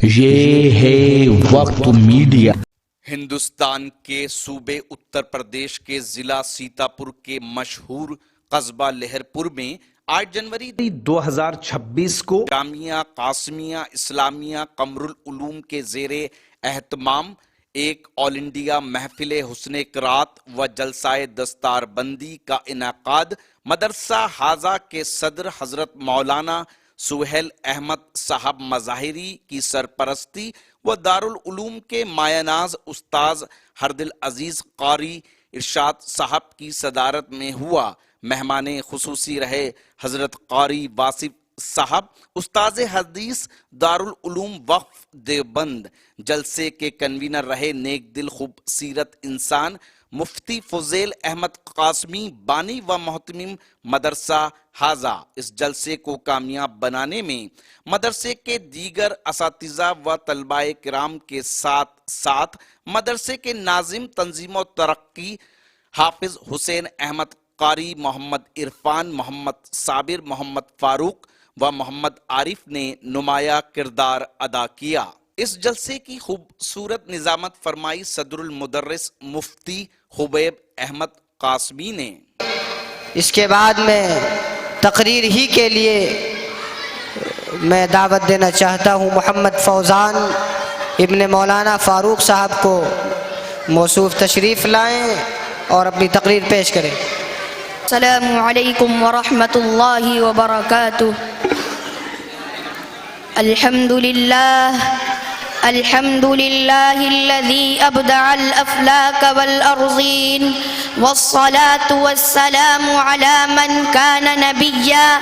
یہ ہے وقت میڈیا۔ ہندوستان کے صوبے اتر پردیش کے ضلع سیتاپور کے مشہور قصبہ لہر پور میں 8 جنوری 2026 کو جامعہ قاسمیہ اسلامیہ قمر العلوم کے زیر اہتمام ایک آل انڈیا محفل حسن قرات و جلسہ دستار بندی کا انعقاد مدرسہ حاضہ کے صدر حضرت مولانا سہیل احمد صاحب مظاہری کی سرپرستی و دارالعلوم کے مایہ ناز استاذ ہردل عزیز قاری ارشاد صاحب کی صدارت میں ہوا۔ مہمان خصوصی رہے حضرت قاری واصف صاحب استاذ حدیث دارالعلوم وقف دیوبند۔ جلسے کے کنوینر رہے نیک دل خوبصیرت انسان مفتی فضیل احمد قاسمی بانی و محتمم مدرسہ حاضہ۔ اس جلسے کو کامیاب بنانے میں مدرسے کے دیگر اساتذہ و طلباء کرام کے ساتھ ساتھ مدرسے کے ناظم تنظیم و ترقی حافظ حسین احمد قاری محمد عرفان محمد صابر محمد فاروق و محمد عارف نے نمایاں کردار ادا کیا۔ اس جلسے کی خوبصورت نظامت فرمائی صدر المدرس مفتی حبیب احمد قاسمی نے۔ اس کے بعد میں تقریر ہی کے لیے میں دعوت دینا چاہتا ہوں محمد فوزان ابن مولانا فاروق صاحب کو موصوف تشریف لائیں اور اپنی تقریر پیش کریں۔ السلام علیکم ورحمۃ اللہ وبرکاتہ۔ الحمد للہ الذی ابدع الافلاک والارضین والصلاة والسلام علی من کان نبیا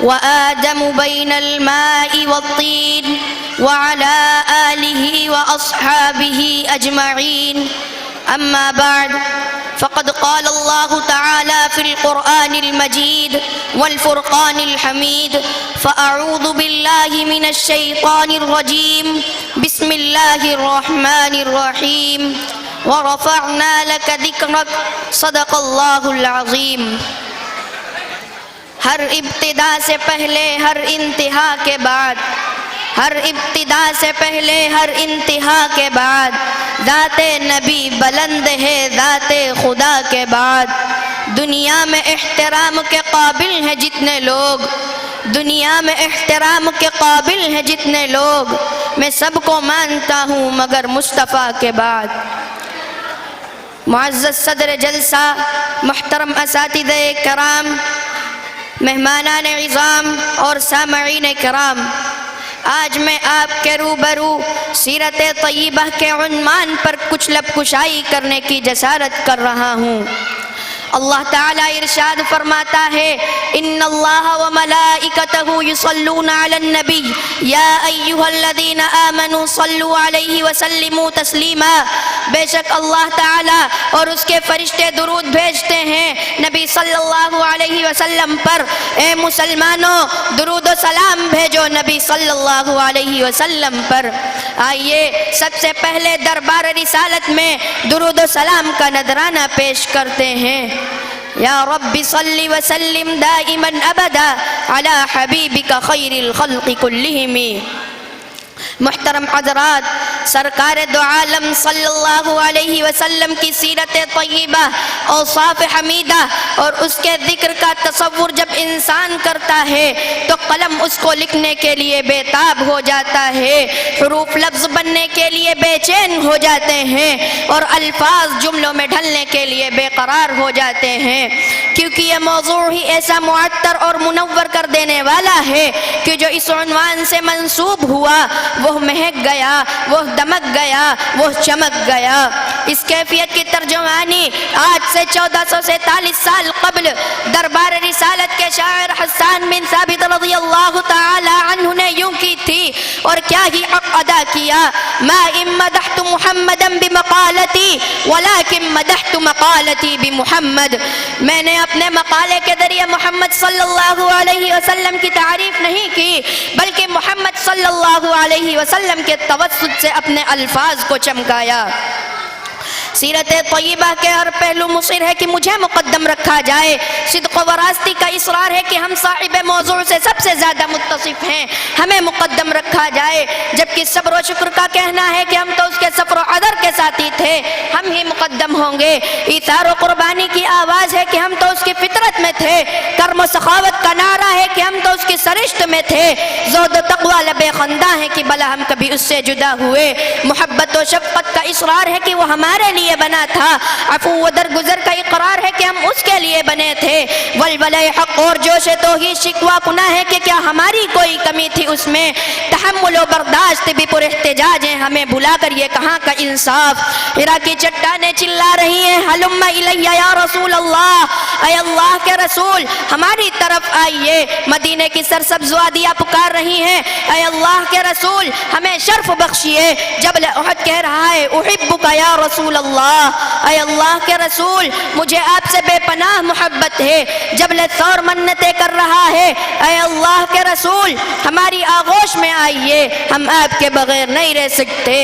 وآدم بین الماء والطین وعلى آلہ واصحابہ اجمعین۔ اما بعد فقد قال اللہ تعالی فی القرآن المجید والفرقان الحمید فأعوذ باللہ من الشیطان الرجیم بسم اللہ الرحمن الرحیم ورفعنا لک ذکرک صدق اللہ العظیم۔ ہر ابتدا سے پہلے ہر انتہا کے بعد، ہر ابتدا سے پہلے ہر انتہا کے بعد ذات نبی بلند ہے ذات خدا کے بعد۔ دنیا میں احترام کے قابل ہیں جتنے لوگ، دنیا میں احترام کے قابل ہیں جتنے لوگ، میں سب کو مانتا ہوں مگر مصطفیٰ کے بعد۔ معزز صدر جلسہ، محترم اساتذہ کرام، مہمانان عظام اور سامعین کرام، آج میں آپ کے روبرو سیرت طیبہ کے عنوان پر کچھ لب کشائی کرنے کی جسارت کر رہا ہوں۔ اللہ تعالیٰ ارشاد فرماتا ہے ان اللہ وملائکتہ یصلون علی النبی یا ایہا الذین آمنوا صلوا علیہ وسلموا تسلیما۔ بے شک اللہ تعالیٰ اور اس کے فرشتے درود بھیجتے ہیں نبی صلی اللہ علیہ وسلم پر۔ اے مسلمانوں درود و سلام بھیجو نبی صلی اللہ علیہ وسلم پر۔ آئیے سب سے پہلے دربار رسالت میں درود و سلام کا نذرانہ پیش کرتے ہیں۔ یا رب صلی وسلم دائما ابدا علی حبیبک خیر الخلق کلہم۔ محترم حضرات، سرکار دو عالم صلی اللہ علیہ وسلم کی سیرت طیبہ اوصاف حمیدہ اور اس کے ذکر کا تصور جب انسان کرتا ہے تو قلم اس کو لکھنے کے لیے بے تاب ہو جاتا ہے، حروف لفظ بننے کے لیے بے چین ہو جاتے ہیں اور الفاظ جملوں میں ڈھلنے کے لیے بے قرار ہو جاتے ہیں، کیونکہ یہ موضوع ہی ایسا معطر اور منور کر دینے والا ہے کہ جو اس عنوان سے منسوب ہوا وہ مہک گیا، وہ دمک گیا، وہ چمک گیا۔ اس کیفیت کی ترجمانی آج سے 1447 سال قبل دربار رسالت کے شاعر حسان بن ثابت رضی اللہ تعالی عنہ نے یوں کی تھی اور کیا ہی حق ادا کیا۔ ما ان مدحت محمدا بمقالتی ولكن مدحت مقالتی بمحمد۔ میں نے اپنے مقالے کے ذریعے محمد صلی اللہ علیہ وسلم کی تعریف نہیں کی بلکہ محمد صلی اللہ علیہ وسلم کے توسط سے اپنے الفاظ کو چمکایا۔ سیرت طیبہ کے ہر پہلو مصر ہے کہ مجھے مقدم رکھا جائے، صدق و راستی کا اصرار ہے کہ ہم صاحب موضوع سے سب سے زیادہ متصف ہیں، ہمیں مقدم رکھا جائے، جبکہ صبر و شکر کا کہنا ہے کہ ہم تو اس کے صبر و عدر کے ساتھی تھے، ہم ہی مقدم ہوں گے۔ ایثار و قربانی کی آواز ہے کہ ہم تو اس کی فطرت میں تھے، کرم و سخاوت کا نعرہ ہے کہ ہم تو اس کی سرشت میں تھے، زہد و تقوی لب خنداں ہے کہ بلا ہم کبھی اس سے جدا ہوئے، محبت و شفقت کا اصرار ہے کہ وہ ہمارے لیے بنا تھا، عفو و درگزر کا اقرار ہے کہ ہم اس کے لیے بنے تھے، ولولہ حق اور جوش توحید شکوہ گناہ ہے کہ کیا ہماری کوئی کمی تھی اس میں، تحمل و برداشت بھی پر احتجاج ہیں، ہمیں بھلا کر یہ کہاں کا انصاف۔ حرا کی چٹانیں چلا رہی ہیں ہلم الیہ یا رسول اللہ، اے اللہ کے رسول ہماری طرف آئیے، مدینے کی سرسبز وادیاں پکار رہی ہیں، اے اللہ کے رسول ہمیں شرف بخشیے، جبل احد کہہ رہا ہے احبک یا رسول اللہ، اے اللہ کے رسول مجھے آپ سے بے پناہ محبت ہے، جبل ثور منتیں کر رہا ہے، اے اللہ کے رسول ہماری آغوش میں آئیے، ہم آپ کے بغیر نہیں رہ سکتے۔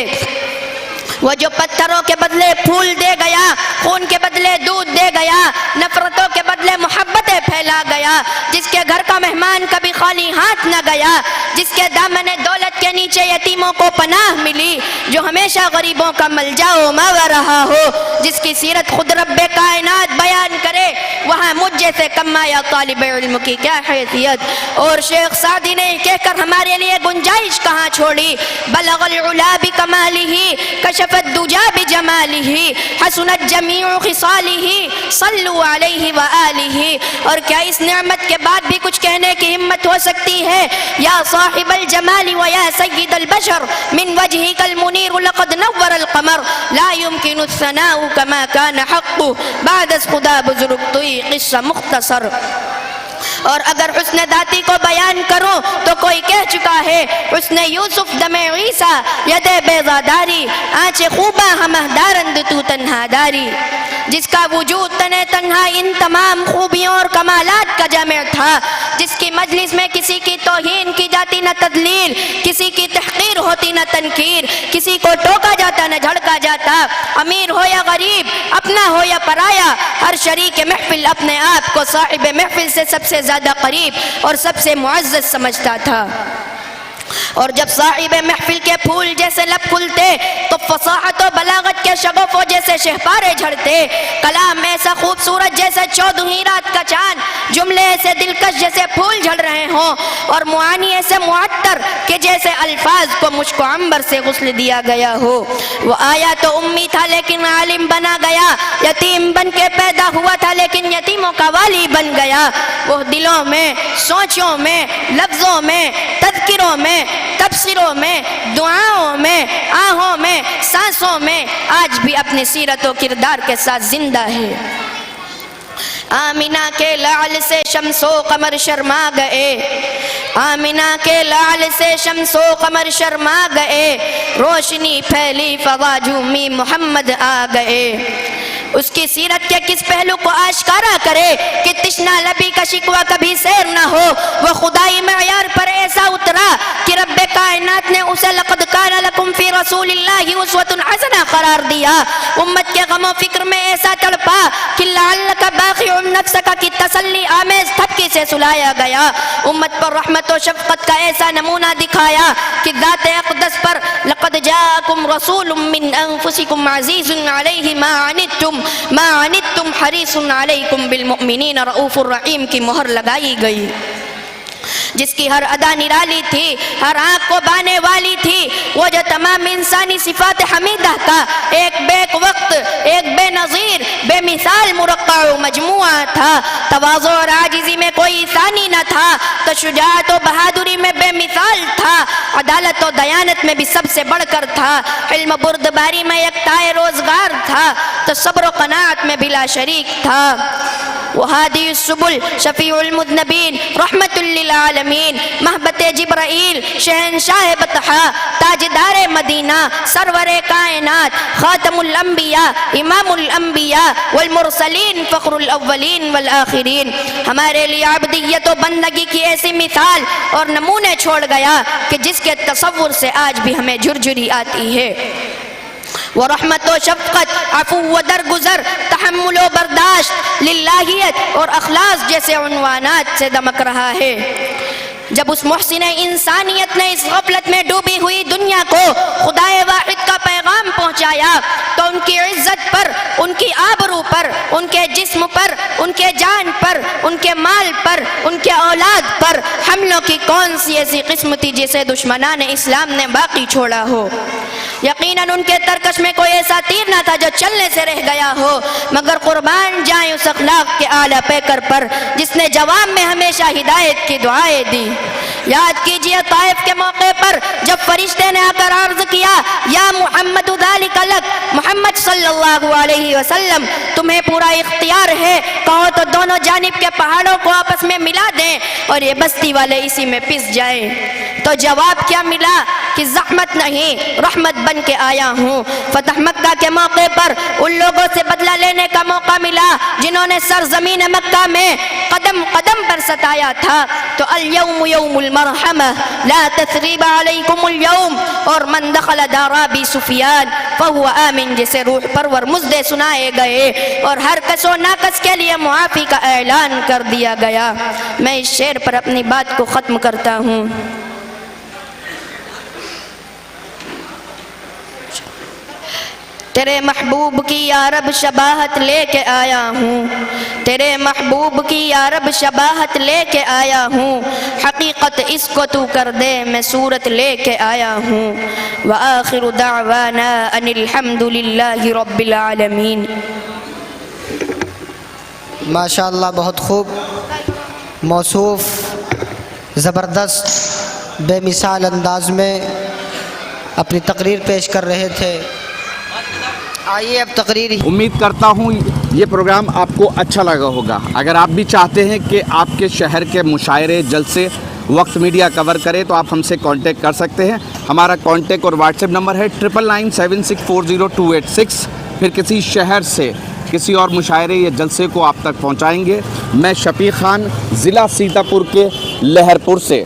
وہ جو پتھروں کے بدلے پھول دے گیا، خون کے بدلے دودھ دے گیا، نفرتوں کے بدلے محبتیں پھیلا گیا، جس کے گھر کا مہمان کبھی خالی ہاتھ نہ گیا، جس کے دامن دولت کے نیچے یتیموں کو پناہ ملی، جو ہمیشہ غریبوں کا ملجا و ماوا رہا ہو، جس کی سیرت خود رب کائنات بیان کرے، وہاں مجھ جیسے کمایا طالب علم کی کیا حیثیت۔ اور شیخ سعدی نے کہہ کر ہمارے لیے گنجائش کہاں چھوڑی، بلغ العلا بکمالہ کشف الدجا بجمالہ حسنت جمیع خصالہ صلو علیہ وآلہ۔ اور کیا اس نعمت کے بعد بھی کچھ کہنے کی ہمت ہو سکتی ہے؟ یا صاحب الجمال ویا سید البشر من وجہک المنیر لقد نور القمر لا يمکن الثناء کما کان حق بعد از خدا بزرگ توی قصہ مختصر۔ اور اگر حسن ذاتی کو بیان کروں تو کوئی کہہ چکا ہے، حسن یوسف دم عیسیٰ ید بیضاداری آنچ خوبہ ہمہ دارند تو تنہا داری، جس کا وجود تن تنہا ان تمام خوبیوں اور کمالات کا جامع تھا، جس کی مجلس میں کسی کی توہین کی جاتی نہ تدلیل، کسی کی تحقیر ہوتی نہ تنکیر، کسی کو ٹوکا جاتا نہ جھڑکا جاتا، امیر ہو یا غریب، اپنا ہو یا پرایا، ہر شریک محفل اپنے آپ کو صاحب محفل سے سب سے زیادہ قریب اور سب سے معزز سمجھتا تھا۔ اور جب صاحب محفل کے پھول جیسے لب کھلتے تو فصاحت و بلاغت کے شغف و جیسے شہپارے جھڑتے، کلام ایسا خوبصورت جیسے چودھویں رات کا چاند، جملے ایسے دلکش جیسے پھول جھڑ رہے ہوں، اور معانی ایسے معطر کہ جیسے الفاظ کو مشک و عنبر سے غسل دیا گیا ہو۔ وہ آیا تو امی تھا لیکن عالم بنا گیا، یتیم بن کے پیدا ہوا تھا لیکن یتیموں کا والی بن گیا۔ وہ دلوں میں، سوچوں میں، لفظوں میں، تذکروں میں، تبصروں میں، دعاؤں میں، آہوں میں، سانسوں میں آج بھی اپنی سیرت و کردار کے ساتھ زندہ ہے۔ آمینہ کے لعل سے شمس و قمر شرما گئے، آمینہ کے لعل سے شمس و قمر شرما گئے، روشنی پھیلی فضا جھومی محمد آ گئے۔ اس کی سیرت کے کس پہلو کو آشکارا کرے کہ تشنا لبی کا شکوہ کبھی سیر نہ ہو، وہ خدائی معیار پر ایسا اترا کہ رب کائنات نے اسے لقد کان لکم فی رسول اللہ اسوۃ حسنہ قرار دیا، امت کے غم و فکر میں ایسا تڑپا کہ لعلک باخع نفسک کی تسلی آمیز تھپکی سے سلایا گیا، امت پر رحمت و شفقت کا ایسا نمونہ دکھایا کہ ذات اقدس پر لقد جاءکم رسول من انفسکم عزیز علیہ ما عنتم ما عنتم حریص علیکم بالمؤمنین رؤوف الرحیم کی مہر لگائی گئی، جس کی ہر ادا نرالی تھی، ہر آنکھ کو بانے والی تھی، وہ جو تمام انسانی صفات حمیدہ کا ایک بیک وقت، ایک بے نظیر، بے مثال مرقع و مجموعہ تھا، تواضع اور عاجزی میں کوئی ثانی نہ تھا، تو شجاعت و بہادری میں بے مثال تھا، عدالت و دیانت میں بھی سب سے بڑھ کر تھا، علم بردباری میں یکتائے روزگار تھا، تو صبر و قناعت میں بلا شریک تھا۔ وہادی السبل شفیع المذنبین رحمت للعالمین محبت جبرائیل شہنشاہ بطحا تاجدار مدینہ سرور کائنات خاتم الانبیاء امام الانبیاء والمرسلین فخر الاولین والآخرین ہمارے لیے عبدیت و بندگی کی ایسی مثال اور نمونے چھوڑ گیا کہ جس کے تصور سے آج بھی ہمیں جھرجھری آتی ہے۔ وہ رحمت و شفقت، عفو و درگزر، تحمل و برداشت، للہیت اور اخلاص جیسے عنوانات سے دمک رہا ہے۔ جب اس محسن انسانیت نے اس غفلت میں ڈوبی ہوئی دنیا کو خدائے واحد کا پیغام پہنچایا تو ان کی عزت پر، ان کی آبرو پر، ان کے جسم پر، ان کے جان پر، ان کے مال پر، ان کے اولاد پر حملوں کی کون سی ایسی قسم تھی جسے دشمنان اسلام نے باقی چھوڑا ہو؟ یقیناً ان کے ترکش میں کوئی ایسا تیر نہ تھا جو چلنے سے رہ گیا ہو، مگر قربان جائیں اس اخلاق کے اعلیٰ پیکر پر جس نے جواب میں ہمیشہ ہدایت کی دعائیں دی۔ یاد کیجئے طائف کے موقع پر جب فرشتے نے آ کر عرض کیا یا محمد ذالک لک، محمد صلی اللہ علیہ وسلم تمہیں پورا اختیار ہے، کہو تو دونوں جانب کے پہاڑوں کو آپس میں ملا دیں اور یہ بستی والے اسی میں پس جائیں۔ تو جواب کیا ملا کہ زحمت نہیں، رحمت بن کے آیا ہوں۔ فتح مکہ کے موقع پر ان لوگوں سے بدلہ لینے کا موقع ملا جنہوں نے سرزمین مکہ میں قدم قدم پر ستایا تھا۔ تو الیوم یوم المرحمہ لا تثریب علیکم اليوم، اور من دخل دار ابی سفیان فہو آمن جسے روح پرور مزدے سنائے گئے اور ہر کس و ناکس کے لیے معافی کا اعلان کر دیا گیا۔ میں اس شعر پر اپنی بات کو ختم کرتا ہوں۔ تیرے محبوب کی یا رب شباہت لے کے آیا ہوں، تیرے محبوب کی یا رب شباہت لے کے آیا ہوں، حقیقت اس کو تو کر دے میں صورت لے کے آیا ہوں۔ وآخر دعوانا ان الحمد للہ رب العالمین۔ ماشاءاللہ بہت خوب، موصوف، زبردست، بے مثال انداز میں اپنی تقریر پیش کر رہے تھے۔ آئیے اب تقریر امید کرتا ہوں یہ پروگرام آپ کو اچھا لگا ہوگا۔ اگر آپ بھی چاہتے ہیں کہ آپ کے شہر کے مشاعرے جلسے وقت میڈیا کور کرے تو آپ ہم سے کانٹیکٹ کر سکتے ہیں۔ ہمارا کانٹیکٹ اور واٹس ایپ نمبر ہے 9997640286۔ پھر کسی شہر سے کسی اور مشاعرے یا جلسے کو آپ تک پہنچائیں گے۔ میں شفیق خان، ضلع سیتا پور کے لہر پور سے۔